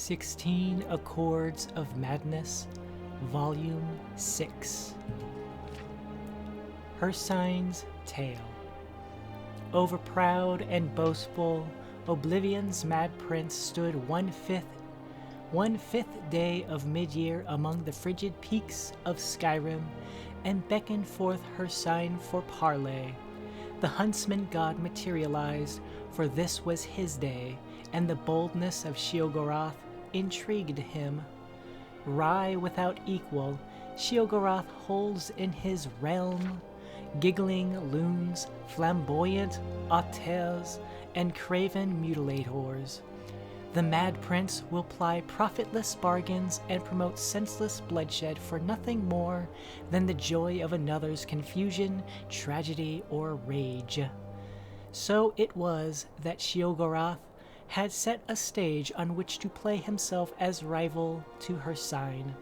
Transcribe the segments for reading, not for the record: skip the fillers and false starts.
16 Accords of Madness, Volume 6. Her Sign's Tale. Overproud and boastful, Oblivion's mad prince stood one-fifth day of mid-year among the frigid peaks of Skyrim, and beckoned forth her sign for parley. The huntsman god materialized, for this was his day, and the boldness of Sheogorath intrigued him. Wry without equal, Sheogorath holds in his realm giggling loons, flamboyant auteurs, and craven mutilators. The mad prince will ply profitless bargains and promote senseless bloodshed for nothing more than the joy of another's confusion, tragedy, or rage. So it was that Sheogorath had set a stage on which to play himself as rival to her sign.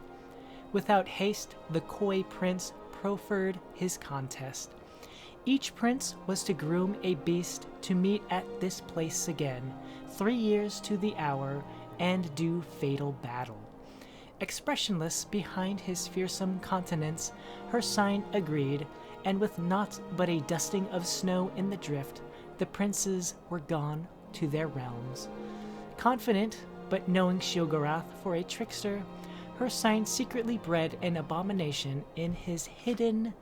Without haste, the coy prince proffered his contest. Each prince was to groom a beast to meet at this place again, 3 years to the hour, and do fatal battle. Expressionless behind his fearsome countenance, her sign agreed, and with naught but a dusting of snow in the drift, the princes were gone to their realms. Confident, but knowing Sheogorath for a trickster, her sign secretly bred an abomination in his hidden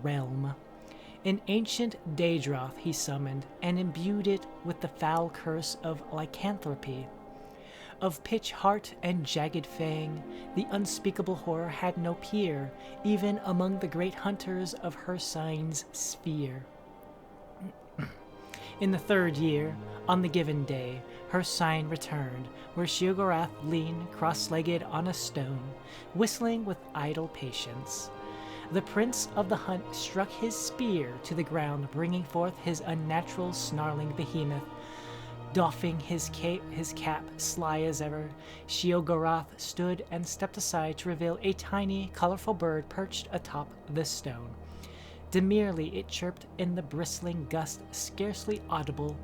realm. An ancient Daedroth he summoned, and imbued it with the foul curse of lycanthropy. Of pitch heart and jagged fang, the unspeakable horror had no peer, even among the great hunters of her sign's sphere. In the 3rd year, on the given day, her sign returned, where Sheogorath leaned cross-legged on a stone, whistling with idle patience. The prince of the hunt struck his spear to the ground, bringing forth his unnatural snarling behemoth. Doffing his cap sly as ever, Sheogorath stood and stepped aside to reveal a tiny, colorful bird perched atop the stone. Demurely it chirped in the bristling gust, scarcely audible.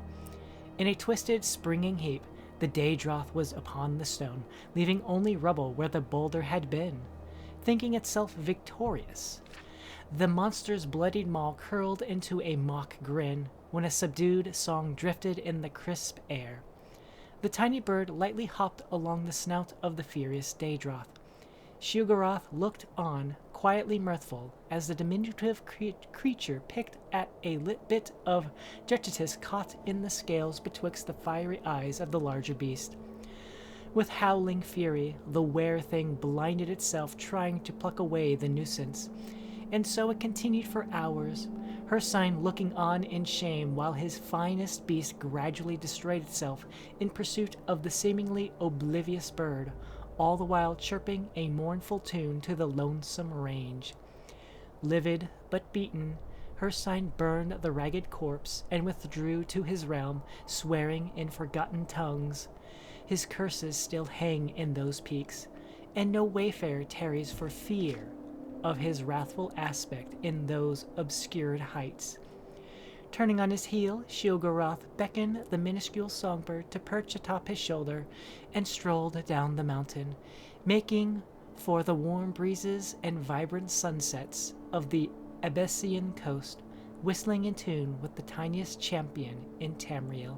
In a twisted, springing heap, the Daedroth was upon the stone, leaving only rubble where the boulder had been. Thinking itself victorious, the monster's bloodied maw curled into a mock grin when a subdued song drifted in the crisp air. The tiny bird lightly hopped along the snout of the furious Daedroth. Sheogorath looked on, quietly mirthful, as the diminutive creature picked at a lit bit of detritus caught in the scales betwixt the fiery eyes of the larger beast. With howling fury, the were-thing blinded itself trying to pluck away the nuisance, and so it continued for hours, her sign looking on in shame while his finest beast gradually destroyed itself in pursuit of the seemingly oblivious bird, all the while chirping a mournful tune to the lonesome range. Livid but beaten, her sign burned the ragged corpse and withdrew to his realm, swearing in forgotten tongues. His curses still hang in those peaks, and no wayfarer tarries for fear of his wrathful aspect in those obscured heights. Turning on his heel, Sheogorath beckoned the minuscule songbird to perch atop his shoulder and strolled down the mountain, making for the warm breezes and vibrant sunsets of the Abyssinian coast, whistling in tune with the tiniest champion in Tamriel.